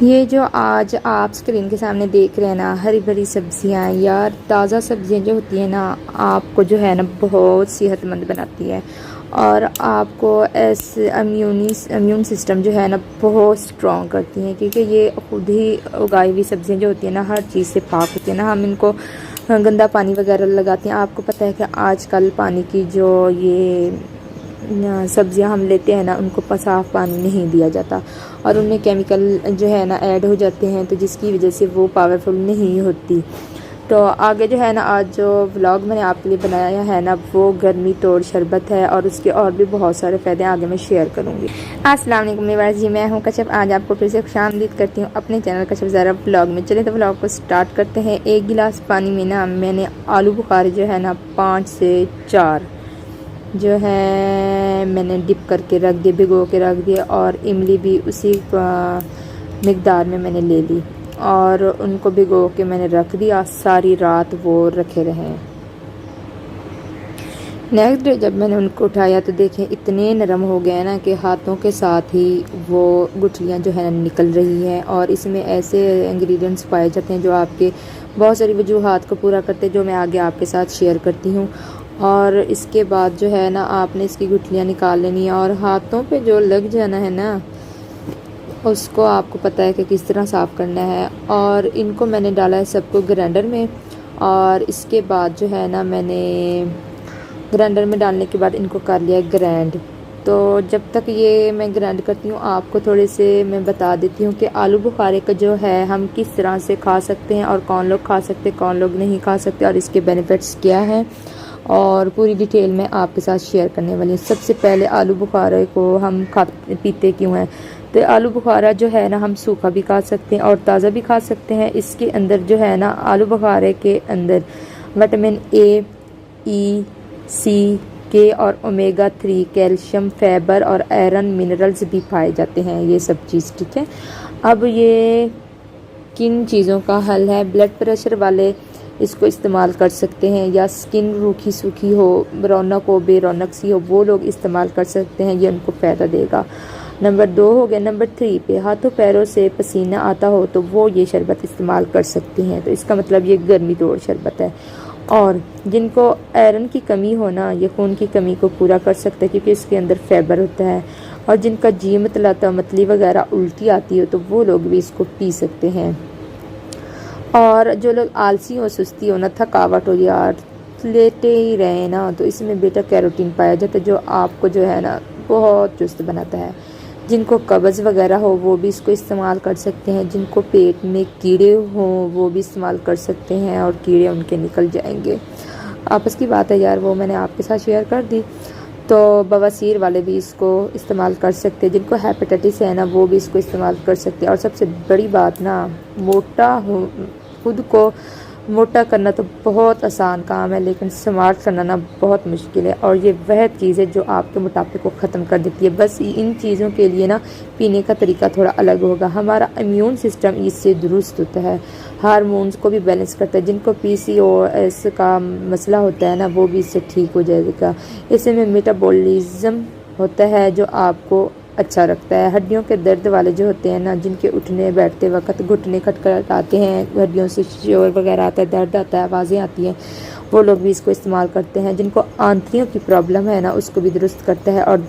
ये जो आज आप स्क्रीन के सामने देख रहे हैं ना, हरी भरी सब्जियां, यार ताज़ा सब्जियां जो होती है ना, आपको जो है ना बहुत सेहतमंद बनाती है और आपको ऐसे इम्यून सिस्टम जो है ना बहुत स्ट्रॉन्ग करती हैं, क्योंकि ये खुद ही उगाई हुई सब्जियां जो होती है ना हर चीज़ से पाक होती है ना। हम इनको गंदा पानी वगैरह लगाते हैं। आपको पता है कि आजकल पानी की जो ये सब्जियां हम लेते हैं ना, उनको साफ़ पानी नहीं दिया जाता और उनमें केमिकल जो है ना ऐड हो जाते हैं, तो जिसकी वजह से वो पावरफुल नहीं होती। तो आगे जो है ना, आज जो व्लॉग मैंने आपके लिए बनाया है ना, वो गर्मी तोड़ शरबत है और उसके और भी बहुत सारे फ़ायदे आगे मैं शेयर करूँगी। अस्सलाम वालेकुम मेरे जी, मैं हूँ कशफ। आज आपको फिर से खुशामदीद करती हूँ अपने चैनल कशफ ज़रा व्लॉग में। चलिए तो व्लॉग को स्टार्ट करते हैं। 1 गिलास पानी में ना मैंने आलू बुखारे जो है ना 5 से 4 जो है मैंने डिप करके रख दिए, भिगो के रख दिए, और इमली भी उसी मिकदार में मैंने ले ली और उनको भिगो के मैंने रख दिया। सारी रात वो रखे रहे। नेक्स्ट डे जब मैंने उनको उठाया तो देखें इतने नरम हो गए ना कि हाथों के साथ ही वो गुठलियाँ जो है ना निकल रही हैं। और इसमें ऐसे इंग्रेडिएंट्स पाए जाते हैं जो आपके बहुत सारी वजूहात को पूरा करते हैं, जो मैं आगे आपके साथ शेयर करती हूँ। और इसके बाद जो है ना आपने इसकी गुठलियाँ निकाल लेनी है और हाथों पे जो लग जाना है ना, उसको आपको पता है कि किस तरह साफ़ करना है। और इनको मैंने डाला है सबको ग्राइंडर में, और इसके बाद जो है ना मैंने ग्राइंडर में डालने के बाद इनको कर लिया ग्राइंड। तो जब तक ये मैं ग्राइंड करती हूँ, आपको थोड़े से मैं बता देती हूँ कि आलू बुखारे का जो है हम किस तरह से खा सकते हैं और कौन लोग खा सकते हैं, कौन लोग नहीं खा सकते, और इसके बेनिफिट्स क्या हैं, और पूरी डिटेल में आपके साथ शेयर करने वाली हूँ। सबसे पहले आलू बुखारे को हम पीते क्यों हैं। तो आलू बुखारा जो है ना हम सूखा भी खा सकते हैं और ताज़ा भी खा सकते हैं। इसके अंदर जो है ना आलू बुखारे के अंदर विटामिन ए, ई, सी, के और ओमेगा 3, कैल्शियम, फाइबर और आयरन मिनरल्स भी पाए जाते हैं, ये सब चीज़। ठीक है, अब ये किन चीज़ों का हल है। ब्लड प्रेशर वाले इसको इस्तेमाल कर सकते हैं, या स्किन रूखी सूखी हो, रौनक हो, बेरौनक सी हो, वो लोग इस्तेमाल कर सकते हैं, ये उनको फ़ायदा देगा। नंबर 2 हो गया। नंबर 3 पे हाथों पैरों से पसीना आता हो तो वो ये शरबत इस्तेमाल कर सकती हैं। तो इसका मतलब ये गर्मी तोड़ शरबत है। और जिनको आयरन की कमी हो ना, ये खून की कमी को पूरा कर सकता है, क्योंकि इसके अंदर फाइबर होता है। और जिनका जी मतलाता, मतली वगैरह उल्टी आती हो, तो वो लोग भी इसको पी सकते हैं। और जो लोग आलसी हो, सुस्ती हो ना, थकावट हो, यार लेटे ही रहे ना, तो इसमें बेटा कैरोटीन पाया जाता है, जो आपको जो है ना बहुत चुस्त बनाता है। जिनको कब्ज़ वगैरह हो वो भी इसको इस्तेमाल कर सकते हैं। जिनको पेट में कीड़े हों वो भी इस्तेमाल कर सकते हैं और कीड़े उनके निकल जाएंगे। आपस की बात है यार, वो मैंने आपके साथ शेयर कर दी। तो बवासीर वाले भी इसको इस्तेमाल कर सकते हैं। जिनको हेपेटाइटिस है ना, वो भी इसको इस्तेमाल कर सकते हैं। और सबसे बड़ी बात ना, मोटा हो, खुद को मोटा करना तो बहुत आसान काम है, लेकिन स्मार्ट करना ना बहुत मुश्किल है। और ये वह चीज़ है जो आपके मोटापे को ख़त्म कर देती है। बस इन चीज़ों के लिए ना पीने का तरीका थोड़ा अलग होगा। हमारा इम्यून सिस्टम इससे दुरुस्त होता है, हार्मोन्स को भी बैलेंस करता है। जिनको PCOS का मसला होता है ना, वो भी इससे ठीक हो जाएगा। इसमें मेटाबॉलिज्म होता है जो आपको अच्छा रखता है। हड्डियों के दर्द वाले जो होते हैं ना, जिनके उठने बैठते वक्त घुटने खटखटाते हैं, हड्डियों से शोर वगैरह आता है, दर्द आता है, आवाज़ें आती हैं, वो लोग भी इसको इस्तेमाल करते हैं। जिनको आंतरियों की प्रॉब्लम है ना, उसको भी दुरुस्त करता है। और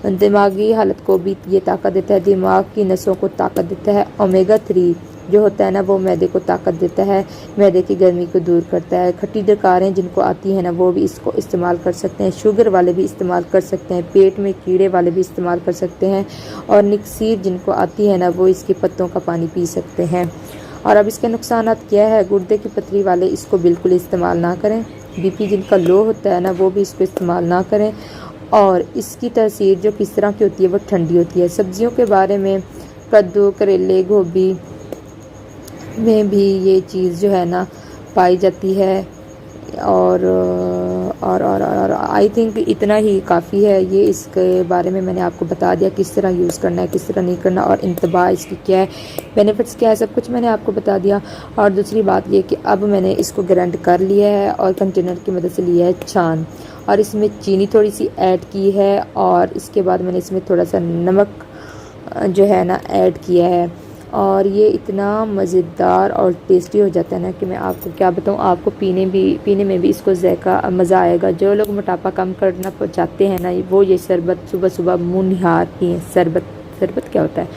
दिमागी हालत को भी ये ताकत देता है। दिमाग की नसों को ताकत देता है। ओमेगा 3 जो होता है ना, वो मैदे को ताकत देता है, मैदे की गर्मी को दूर करता है। खट्टी डकारें जिनको आती हैं ना, वो भी इसको इस्तेमाल कर सकते हैं। शुगर वाले भी इस्तेमाल कर सकते हैं। पेट में कीड़े वाले भी इस्तेमाल कर सकते हैं। और निक्सीर जिनको आती है ना, वो इसके पत्तों का पानी पी सकते हैं। और अब इसके नुकसानात क्या है। गुर्दे की पथरी वाले इसको बिल्कुल इस्तेमाल ना करें। BP जिनका लो होता है ना, वो भी इसको इस्तेमाल ना करें। और इसकी तासीर जो किस तरह की होती है, वो ठंडी होती है। सब्जियों के बारे में, कद्दू, करेले, गोभी में भी ये चीज़ जो है ना पाई जाती है। और आई थिंक इतना ही काफ़ी है। ये इसके बारे में मैंने आपको बता दिया, किस तरह यूज़ करना है, किस तरह नहीं करना, और इंतबा इसकी क्या है, बेनिफिट्स क्या है, सब कुछ मैंने आपको बता दिया। और दूसरी बात ये कि अब मैंने इसको ग्राइंड कर लिया है और कंटेनर की मदद से लिया है छान, और इसमें चीनी थोड़ी सी ऐड की है। और इसके बाद मैंने इसमें थोड़ा सा नमक जो है ना ऐड किया है, और ये इतना मज़ेदार और टेस्टी हो जाता है ना कि मैं आपको क्या बताऊँ। आपको पीने में भी इसको ज़ायका मज़ा आएगा। जो लोग मोटापा कम करना चाहते हैं ना, वो ये शरबत सुबह सुबह मुँह निहार पिएँ। शरबत क्या होता है,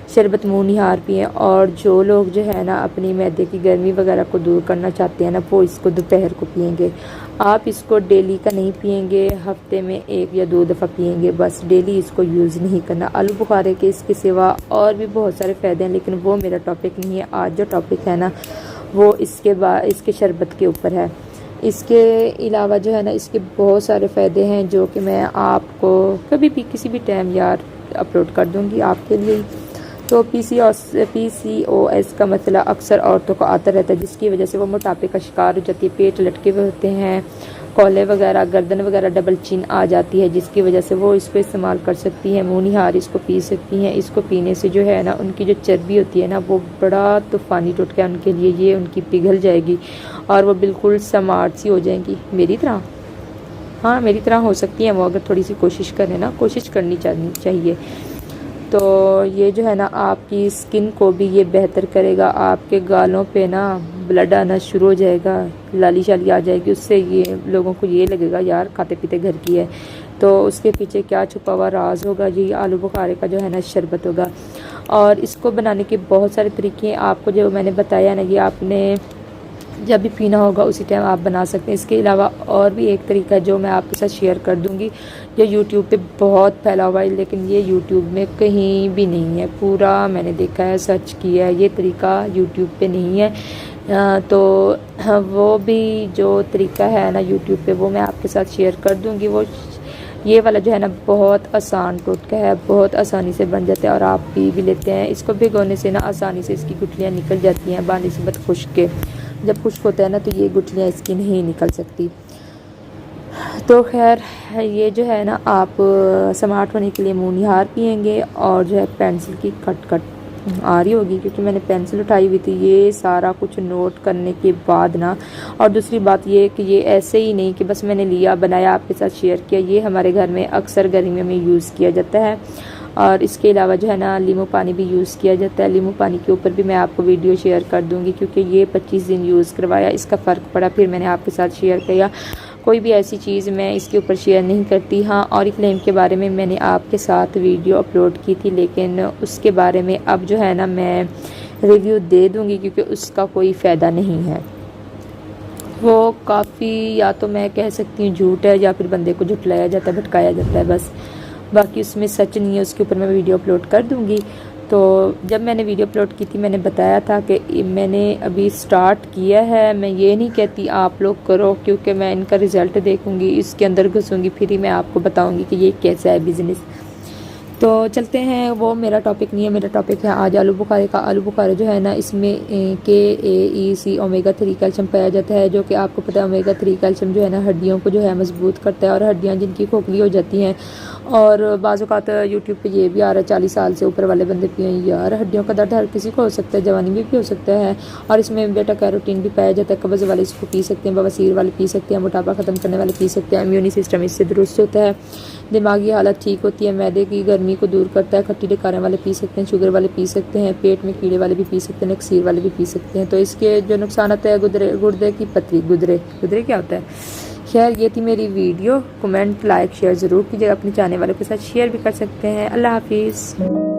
शरबत मुँह निहार पिएँ। और जो लोग जो है ना अपनी मैदे की गर्मी वगैरह को दूर करना चाहते हैं ना, वो इसको दोपहर को पिएंगे। आप इसको डेली का नहीं पिएंगे, हफ्ते में 1 या 2 दफ़ा पिएंगे बस, डेली इसको यूज़ नहीं करना। आलू बुखारे के इसके सिवा और भी बहुत सारे फ़ायदे हैं, लेकिन वो मेरा टॉपिक नहीं है। आज जो टॉपिक है ना वो इसके शरबत के ऊपर है। इसके अलावा जो है ना इसके बहुत सारे फ़ायदे हैं जो कि मैं आपको कभी भी किसी भी टाइम यार अपलोड कर दूंगी आपके लिए। तो PCOS का मसला अक्सर औरतों को आता रहता है, जिसकी वजह से वो मोटापे का शिकार हो जाती है। पेट लटके हुए होते हैं, कॉले वगैरह, गर्दन वगैरह डबल चिन आ जाती है, जिसकी वजह से वो इसको इस्तेमाल कर सकती हैं। मुँह निहार इसको पी सकती हैं। इसको पीने से जो है ना उनकी जो चर्बी होती है ना वो बड़ा तूफ़ानी टोटका है उनके लिए, ये उनकी पिघल जाएगी और वो बिल्कुल स्मार्ट सी हो जाएंगी मेरी तरह। हाँ, मेरी तरह हो सकती है वो, अगर थोड़ी सी कोशिश करें ना, कोशिश करनी चाहिए। तो ये जो है ना आपकी स्किन को भी ये बेहतर करेगा। आपके गालों पे ना ब्लड आना शुरू हो जाएगा, लाली शाली आ जाएगी, उससे ये लोगों को ये लगेगा यार खाते पीते घर की है। तो उसके पीछे क्या छुपा हुआ राज होगा, ये आलू बुखारे का जो है ना शरबत होगा। और इसको बनाने के बहुत सारे तरीके आपको जो मैंने बताया ना, ये आपने जब भी पीना होगा उसी टाइम आप बना सकते हैं। इसके अलावा और भी एक तरीका है जो मैं आपके साथ शेयर कर दूंगी, जो यूट्यूब पे बहुत फैला हुआ है, लेकिन ये यूट्यूब में कहीं भी नहीं है। पूरा मैंने देखा है, सर्च किया है, ये तरीका यूट्यूब पे नहीं है। तो वो भी जो तरीका है ना यूट्यूब पे, वो मैं आपके साथ शेयर कर दूँगी। वो ये वाला जो है ना बहुत आसान टोटका है, बहुत आसानी से बन जाता है और आप पी भी लेते हैं। इसको भिगोने से ना आसानी से इसकी गुठलियाँ निकल जाती हैं बानिस्बत खुश्क के। जब खुश्क होता है ना तो ये गुठलियाँ इसकी नहीं निकल सकती। तो खैर ये जो है ना आप स्मार्ट होने के लिए मुँह निहार पिएंगे। और जो है पेंसिल की कट आ रही होगी क्योंकि मैंने पेंसिल उठाई हुई थी ये सारा कुछ नोट करने के बाद ना। और दूसरी बात ये कि ये ऐसे ही नहीं कि बस मैंने लिया बनाया आपके साथ शेयर किया, ये हमारे घर में अक्सर गर्मियों में यूज़ किया जाता है। और इसके अलावा जो है ना नींबू पानी भी यूज़ किया जाता है। नींबू पानी के ऊपर भी मैं आपको वीडियो शेयर कर दूंगी, क्योंकि ये 25 दिन यूज़ करवाया, इसका फ़र्क पड़ा, फिर मैंने आपके साथ शेयर किया। कोई भी ऐसी चीज़ मैं इसके ऊपर शेयर नहीं करती। हाँ, ऑरिफ्लेम के बारे में मैंने आपके साथ वीडियो अपलोड की थी, लेकिन उसके बारे में अब जो है ना मैं रिव्यू दे दूँगी, क्योंकि उसका कोई फ़ायदा नहीं है। वो काफ़ी, या तो मैं कह सकती हूँ झूठ है, या फिर बंदे को झुठलाया जाता है, भटकाया जाता है बस। बाकी उसमें सच नहीं है, उसके ऊपर मैं वीडियो अपलोड कर दूँगी। तो जब मैंने वीडियो अपलोड की थी मैंने बताया था कि मैंने अभी स्टार्ट किया है, मैं ये नहीं कहती आप लोग करो, क्योंकि मैं इनका रिज़ल्ट देखूँगी, इसके अंदर घुसूँगी, फिर ही मैं आपको बताऊँगी कि ये कैसा है बिज़नेस। तो चलते हैं, वो मेरा टॉपिक नहीं है, मेरा टॉपिक है आज आलू बुखारे का। आलू बुखारे जो है ना इसमें KAEC ओमेगा 3 कैल्शियम पाया जाता है, जो कि आपको पता है ओमेगा 3 कैल्शियम जो है ना हड्डियों को जो है मजबूत करता है। और हड्डियां जिनकी खोखली हो जाती हैं, और बाज़ औक़ात यूट्यूब पे ये भी आ रहा है 40 साल से ऊपर वाले बंदे पिए, यार हड्डियों का दर्द हर किसी को हो सकता है, जवानी में भी हो सकता है। और इसमें बेटा कैरोटीन भी पाया जाता है। कब्ज़ वाले इसको पी सकते हैं, बवासीर वाले पी सकते हैं, मोटापा ख़त्म करने वाले पी सकते हैं, इम्यूनी सिस्टम इससे दुरुस्त होता है, दिमागी हालत ठीक होती है, मैदे की गर्मी को दूर करता है, खट्टी डकारें वाले पी सकते हैं, शुगर वाले पी सकते हैं, पेट में कीड़े वाले भी पी सकते हैं, नक्सीर वाले भी पी सकते हैं। तो इसके जो नुकसान है गुर्दे की पथरी, गुदरे क्या होता है। खैर ये थी मेरी वीडियो। कमेंट लाइक शेयर ज़रूर कीजिएगा, अपने चाहने वालों के साथ शेयर भी कर सकते हैं। अल्लाह हाफिज़।